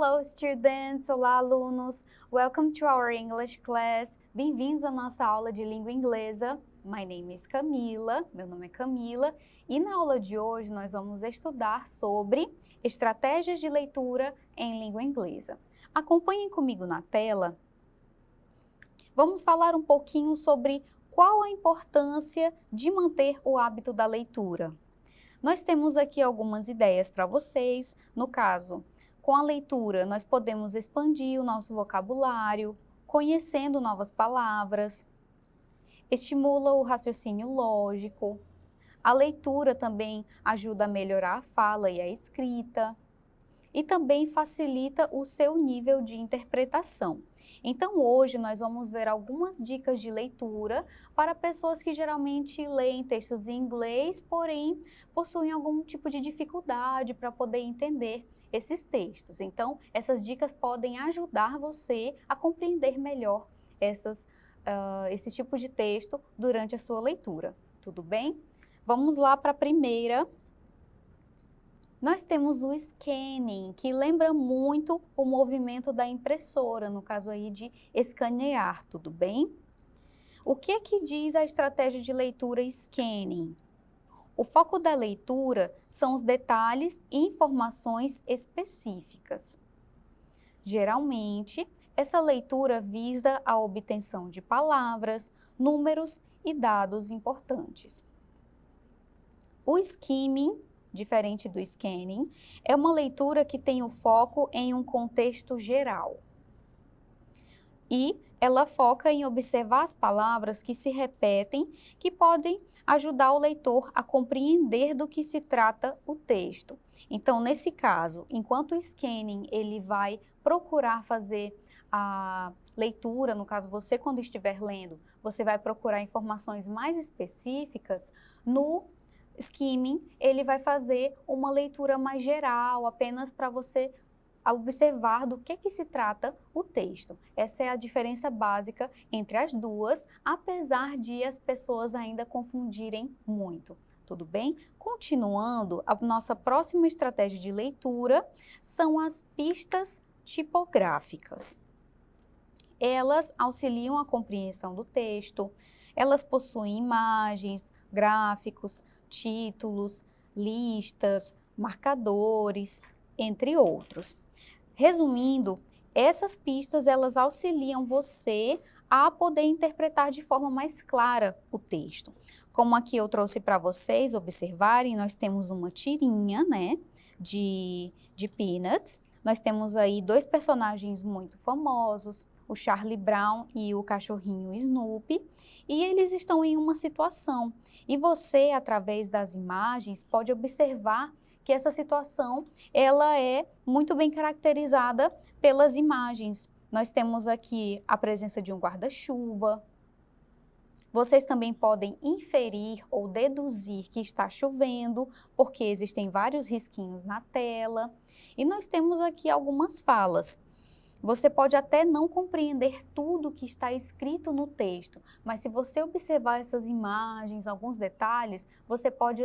Hello students, olá alunos, welcome to our English class, bem-vindos à nossa aula de língua inglesa. My name is Camila, meu nome é Camila, e na aula de hoje nós vamos estudar sobre estratégias de leitura em língua inglesa. Acompanhem comigo na tela. Vamos falar um pouquinho sobre qual a importância de manter o hábito da leitura. Nós temos aqui algumas ideias para vocês. No caso, com a leitura, nós podemos expandir o nosso vocabulário, conhecendo novas palavras, estimula o raciocínio lógico. A leitura também ajuda a melhorar a fala e a escrita e também facilita o seu nível de interpretação. Então, hoje nós vamos ver algumas dicas de leitura para pessoas que geralmente leem textos em inglês, porém possuem algum tipo de dificuldade para poder entender esses textos. Então, essas dicas podem ajudar você a compreender melhor esse tipo de texto durante a sua leitura. Tudo bem? Vamos lá para a primeira. Nós temos o scanning, que lembra muito o movimento da impressora, no caso aí de escanear, tudo bem? O que é que diz a estratégia de leitura scanning? O foco da leitura são os detalhes e informações específicas. Geralmente, essa leitura visa a obtenção de palavras, números e dados importantes. O skimming, diferente do scanning, é uma leitura que tem o foco em um contexto geral. E ela foca em observar as palavras que se repetem, que podem ajudar o leitor a compreender do que se trata o texto. Então, nesse caso, enquanto o scanning ele vai procurar fazer a leitura, no caso você quando estiver lendo, você vai procurar informações mais específicas, no skimming, ele vai fazer uma leitura mais geral, apenas para você observar do que se trata o texto. Essa é a diferença básica entre as duas, apesar de as pessoas ainda confundirem muito. Tudo bem? Continuando, a nossa próxima estratégia de leitura são as pistas tipográficas. Elas auxiliam a compreensão do texto, elas possuem imagens, gráficos, títulos, listas, marcadores, entre outros. Resumindo, essas pistas elas auxiliam você a poder interpretar de forma mais clara o texto. Como aqui eu trouxe para vocês observarem, nós temos uma tirinha, né, de Peanuts. Nós temos aí dois personagens muito famosos, o Charlie Brown e o cachorrinho Snoopy, e eles estão em uma situação. E você, através das imagens, pode observar que essa situação ela é muito bem caracterizada pelas imagens. Nós temos aqui a presença de um guarda-chuva. Vocês também podem inferir ou deduzir que está chovendo, porque existem vários risquinhos na tela. E nós temos aqui algumas falas. Você pode até não compreender tudo que está escrito no texto, mas se você observar essas imagens, alguns detalhes, você pode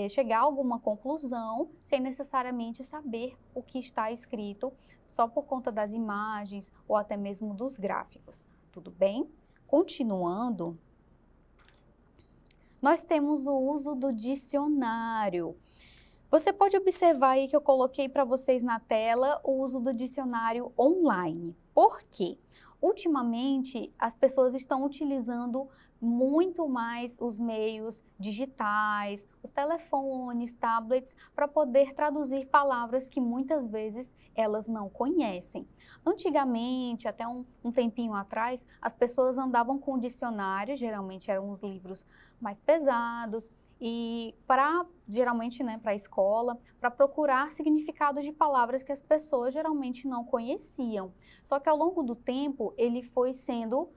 chegar a alguma conclusão sem necessariamente saber o que está escrito, só por conta das imagens ou até mesmo dos gráficos. Tudo bem? Continuando, nós temos o uso do dicionário. Você pode observar aí que eu coloquei para vocês na tela o uso do dicionário online. Por quê? Ultimamente, as pessoas estão utilizando muito mais os meios digitais, os telefones, tablets, para poder traduzir palavras que muitas vezes elas não conhecem. Antigamente, até um tempinho atrás, as pessoas andavam com dicionários, geralmente eram os livros mais pesados, e geralmente, né, para a escola, para procurar significados de palavras que as pessoas geralmente não conheciam. Só que ao longo do tempo, ele foi sendo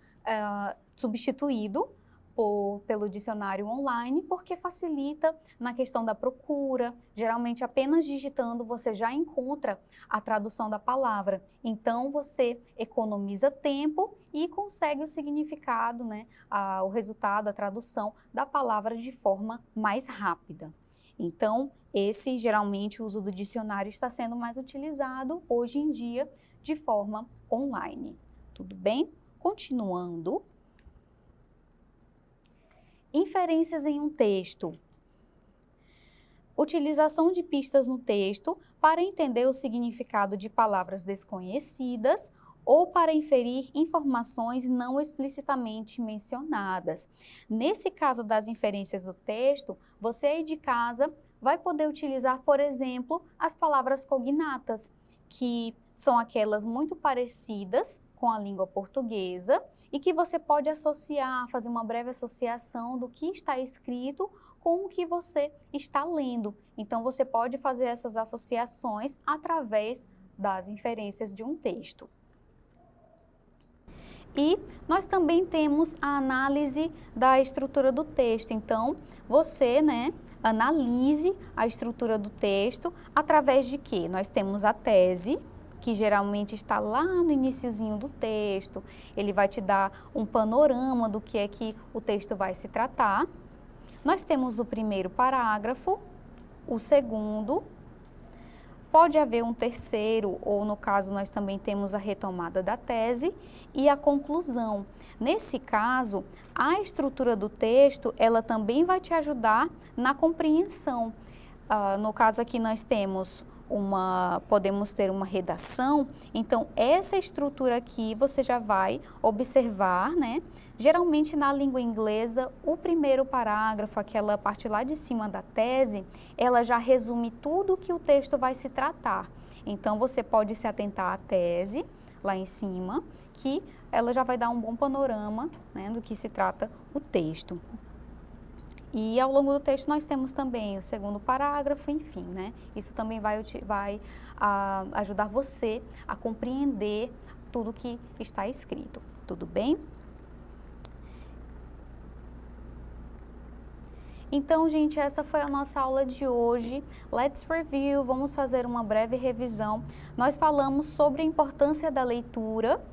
substituído pelo dicionário online, porque facilita na questão da procura. Geralmente, apenas digitando, você já encontra a tradução da palavra. Então, você economiza tempo e consegue o significado, né, o resultado, a tradução da palavra de forma mais rápida. Então, esse geralmente o uso do dicionário está sendo mais utilizado hoje em dia de forma online. Tudo bem? Continuando. Inferências em um texto. Utilização de pistas no texto para entender o significado de palavras desconhecidas ou para inferir informações não explicitamente mencionadas. Nesse caso das inferências do texto, você aí de casa vai poder utilizar, por exemplo, as palavras cognatas, que são aquelas muito parecidas com a língua portuguesa e que você pode associar, fazer uma breve associação do que está escrito com o que você está lendo. Então, você pode fazer essas associações através das inferências de um texto. E nós também temos a análise da estrutura do texto. Então, você, analise a estrutura do texto através de quê? Nós temos a tese, que geralmente está lá no iniciozinho do texto. Ele vai te dar um panorama do que é que o texto vai se tratar. Nós temos o primeiro parágrafo, o segundo, pode haver um terceiro, ou no caso nós também temos a retomada da tese e a conclusão. Nesse caso, a estrutura do texto, ela também vai te ajudar na compreensão. No caso aqui nós temos podemos ter uma redação, então essa estrutura aqui você já vai observar, Geralmente na língua inglesa, o primeiro parágrafo, aquela parte lá de cima da tese, ela já resume tudo o que o texto vai se tratar. Então você pode se atentar à tese, lá em cima, que ela já vai dar um bom panorama, do que se trata o texto. E ao longo do texto nós temos também o segundo parágrafo, enfim, Isso também vai ajudar você a compreender tudo que está escrito. Tudo bem? Então, gente, essa foi a nossa aula de hoje. Let's review, vamos fazer uma breve revisão. Nós falamos sobre a importância da leitura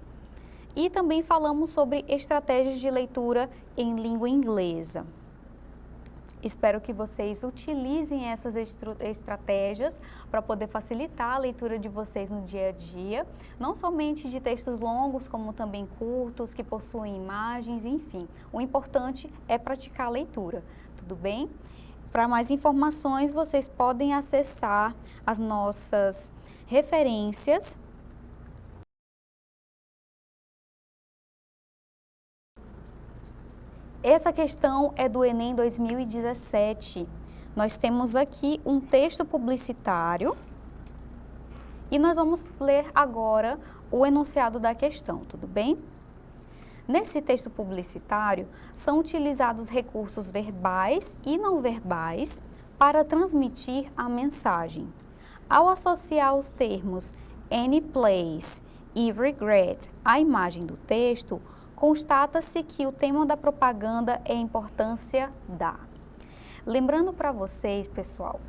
e também falamos sobre estratégias de leitura em língua inglesa. Espero que vocês utilizem essas estratégias para poder facilitar a leitura de vocês no dia a dia, não somente de textos longos, como também curtos, que possuem imagens, enfim. O importante é praticar a leitura, tudo bem? Para mais informações, vocês podem acessar as nossas referências. Essa questão é do Enem 2017. Nós temos aqui um texto publicitário e nós vamos ler agora o enunciado da questão, tudo bem? Nesse texto publicitário, são utilizados recursos verbais e não verbais para transmitir a mensagem. Ao associar os termos any place e regret à imagem do texto, constata-se que o tema da propaganda é a importância da. Lembrando para vocês, pessoal,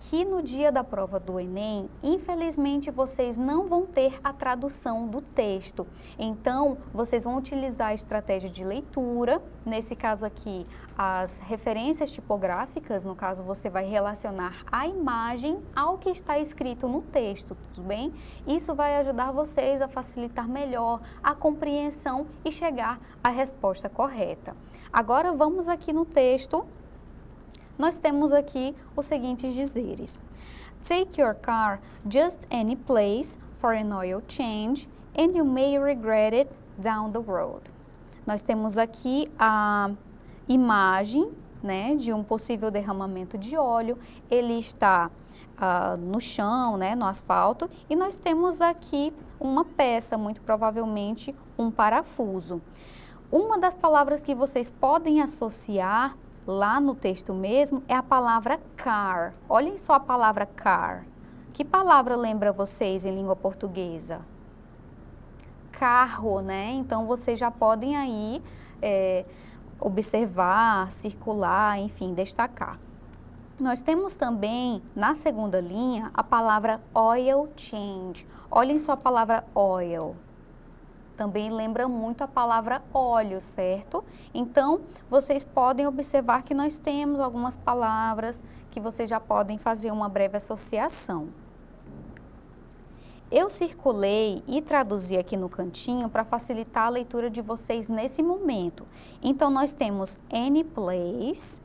que no dia da prova do Enem, infelizmente vocês não vão ter a tradução do texto. Então, vocês vão utilizar a estratégia de leitura, nesse caso aqui, as referências tipográficas, no caso você vai relacionar a imagem ao que está escrito no texto, tudo bem? Isso vai ajudar vocês a facilitar melhor a compreensão e chegar à resposta correta. Agora vamos aqui no texto. Nós temos aqui os seguintes dizeres. Take your car just any place for an oil change and you may regret it down the road. Nós temos aqui a imagem, de um possível derramamento de óleo. Ele está no chão, no asfalto, e nós temos aqui uma peça, muito provavelmente um parafuso. Uma das palavras que vocês podem associar lá no texto mesmo é a palavra car. Olhem só a palavra car. Que palavra lembra vocês em língua portuguesa? Carro, Então vocês já podem aí observar, circular, enfim, destacar. Nós temos também, na segunda linha, a palavra oil change. Olhem só a palavra oil. Também lembra muito a palavra óleo, certo? Então, vocês podem observar que nós temos algumas palavras que vocês já podem fazer uma breve associação. Eu circulei e traduzi aqui no cantinho para facilitar a leitura de vocês nesse momento. Então, nós temos any place.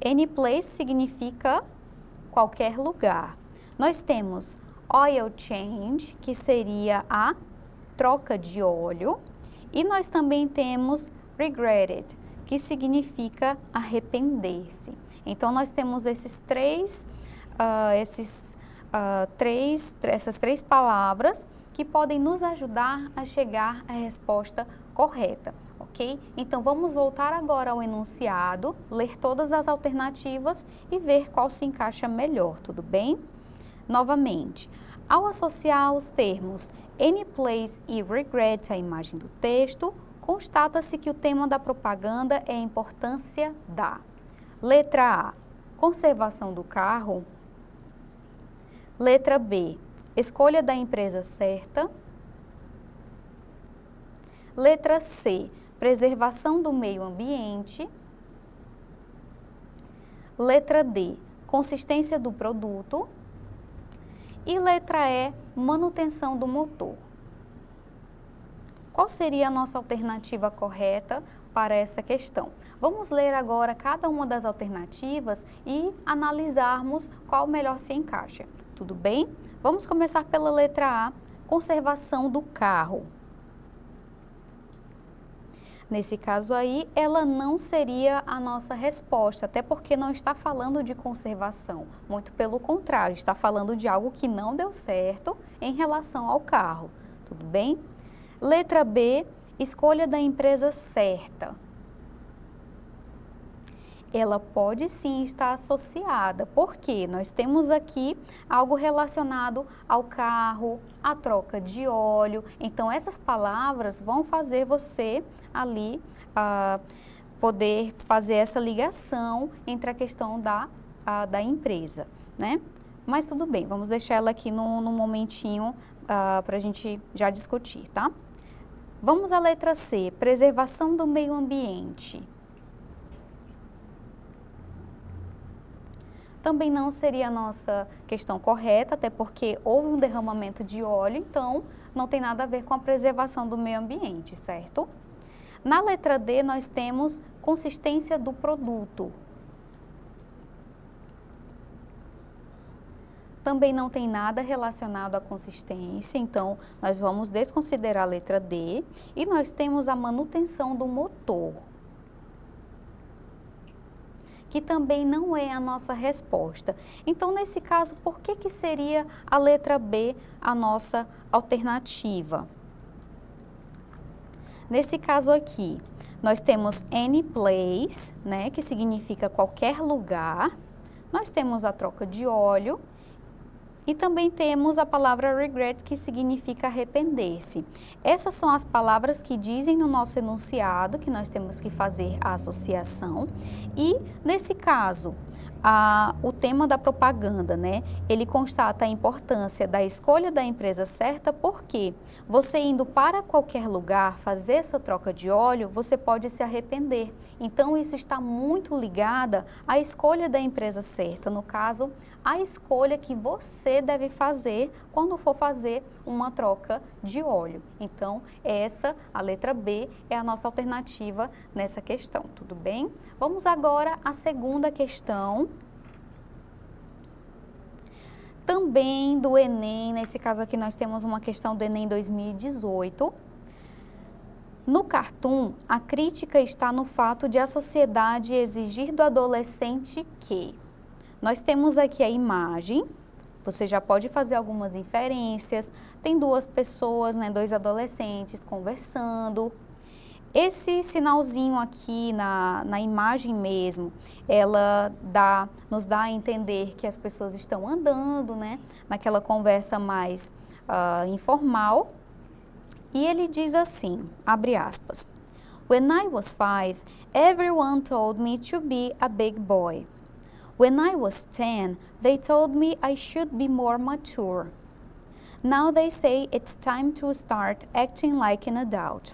Any place significa qualquer lugar. Nós temos oil change, que seria a troca de óleo. E nós também temos regretted, que significa arrepender-se. Então, nós temos essas três palavras que podem nos ajudar a chegar à resposta correta, ok? Então, vamos voltar agora ao enunciado, ler todas as alternativas e ver qual se encaixa melhor, tudo bem? Novamente, ao associar os termos any place e regret à imagem do texto, constata-se que o tema da propaganda é a importância da letra A, conservação do carro. Letra B, escolha da empresa certa. Letra C, preservação do meio ambiente. Letra D, consistência do produto. E letra E, manutenção do motor. Qual seria a nossa alternativa correta para essa questão? Vamos ler agora cada uma das alternativas e analisarmos qual melhor se encaixa. Tudo bem? Vamos começar pela letra A, conservação do carro. Nesse caso aí, ela não seria a nossa resposta, até porque não está falando de conservação. Muito pelo contrário, está falando de algo que não deu certo em relação ao carro. Tudo bem? Letra B, escolha da empresa certa. Ela pode sim estar associada, porque nós temos aqui algo relacionado ao carro, à troca de óleo. Então, essas palavras vão fazer você ali poder fazer essa ligação entre a questão da empresa, né? Mas tudo bem, vamos deixar ela aqui no momentinho para a gente já discutir, tá? Vamos à letra C, preservação do meio ambiente. Também não seria a nossa questão correta, até porque houve um derramamento de óleo, então não tem nada a ver com a preservação do meio ambiente, certo? Na letra D, nós temos consistência do produto. Também não tem nada relacionado à consistência, então nós vamos desconsiderar a letra D. E nós temos a manutenção do motor, que também não é a nossa resposta. Então, nesse caso, por que seria a letra B a nossa alternativa? Nesse caso aqui, nós temos any place, né, que significa qualquer lugar. Nós temos a troca de óleo. E também temos a palavra regret, que significa arrepender-se. Essas são as palavras que dizem no nosso enunciado que nós temos que fazer a associação. E, nesse caso, o tema da propaganda, né? Ele constata a importância da escolha da empresa certa, porque você indo para qualquer lugar fazer essa troca de óleo, você pode se arrepender. Então, isso está muito ligada à escolha da empresa certa, no caso, a escolha que você deve fazer quando for fazer uma troca de óleo. Então, essa, a letra B, é a nossa alternativa nessa questão, tudo bem? Vamos agora à segunda questão. Também do Enem, nesse caso aqui nós temos uma questão do Enem 2018. No cartoon, a crítica está no fato de a sociedade exigir do adolescente que... Nós temos aqui a imagem, você já pode fazer algumas inferências, tem duas pessoas, né, dois adolescentes conversando. Esse sinalzinho aqui na imagem mesmo, ela nos dá a entender que as pessoas estão andando, né, naquela conversa mais informal. E ele diz assim, abre aspas, "When I was 5, everyone told me to be a big boy. When I was 10, they told me I should be more mature. Now they say it's time to start acting like an adult.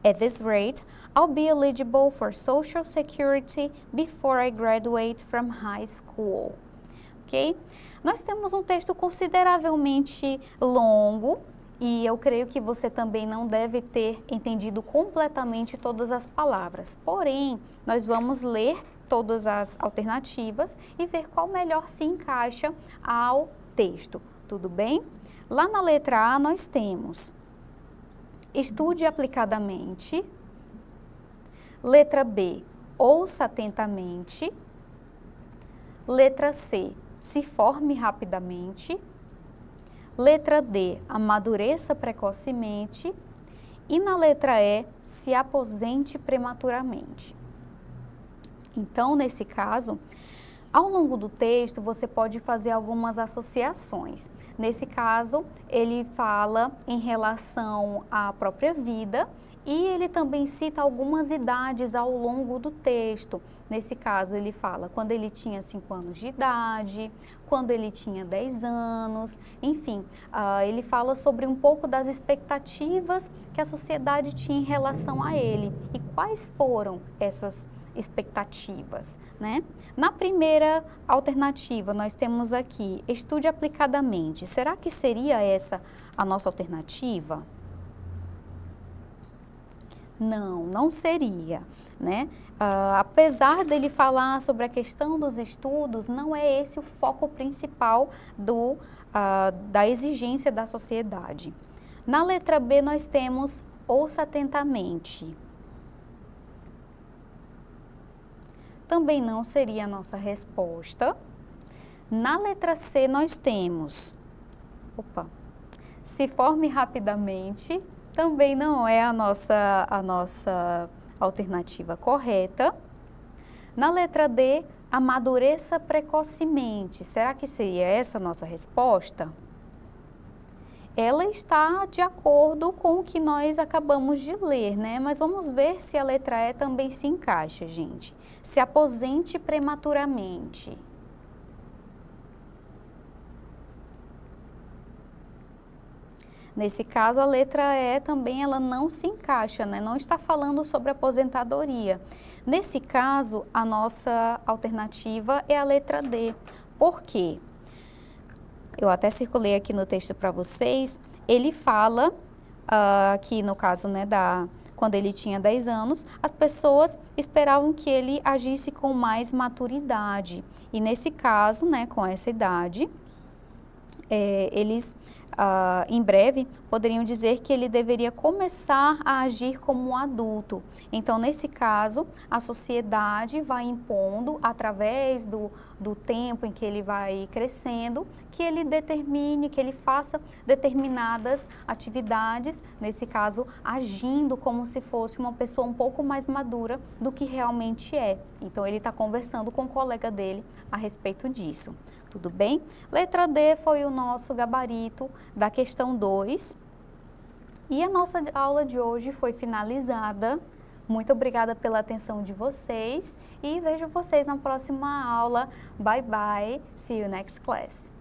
At this rate, I'll be eligible for Social Security before I graduate from high school. Ok? Nós temos um texto consideravelmente longo e eu creio que você também não deve ter entendido completamente todas as palavras. Porém, nós vamos ler todas as alternativas e ver qual melhor se encaixa ao texto. Tudo bem? Lá na letra A nós temos: estude aplicadamente. Letra B, ouça atentamente. Letra C, se forme rapidamente. Letra D, amadureça precocemente. E na letra E, se aposente prematuramente. Então, nesse caso, ao longo do texto, você pode fazer algumas associações. Nesse caso, ele fala em relação à própria vida e ele também cita algumas idades ao longo do texto. Nesse caso, ele fala quando ele tinha 5 anos de idade, quando ele tinha 10 anos, enfim, ele fala sobre um pouco das expectativas que a sociedade tinha em relação a ele e quais foram essas expectativas, né? Na primeira alternativa, nós temos aqui, estude aplicadamente. Será que seria essa a nossa alternativa? Não, não seria, né? Apesar dele falar sobre a questão dos estudos, não é esse o foco principal da exigência da sociedade. Na letra B, nós temos ouça atentamente. Também não seria a nossa resposta. Na letra C, nós temos, se forme rapidamente. Também não é a nossa alternativa correta. Na letra D, amadureça precocemente. Será que seria essa a nossa resposta? Ela está de acordo com o que nós acabamos de ler, né? Mas vamos ver se a letra E também se encaixa, gente. Se aposente prematuramente. Nesse caso, a letra E também ela não se encaixa, né? Não está falando sobre aposentadoria. Nesse caso, a nossa alternativa é a letra D. Por quê? Eu até circulei aqui no texto para vocês. Ele fala, aqui no caso, né, quando ele tinha 10 anos, as pessoas esperavam que ele agisse com mais maturidade. E nesse caso, né, com essa idade, eles em breve poderiam dizer que ele deveria começar a agir como um adulto. Então, nesse caso, a sociedade vai impondo, através do tempo em que ele vai crescendo, que ele determine, que ele faça determinadas atividades, nesse caso, agindo como se fosse uma pessoa um pouco mais madura do que realmente é. Então, ele está conversando com o colega dele a respeito disso. Tudo bem? Letra D foi o nosso gabarito da questão 2. E a nossa aula de hoje foi finalizada. Muito obrigada pela atenção de vocês e vejo vocês na próxima aula. Bye bye. See you next class.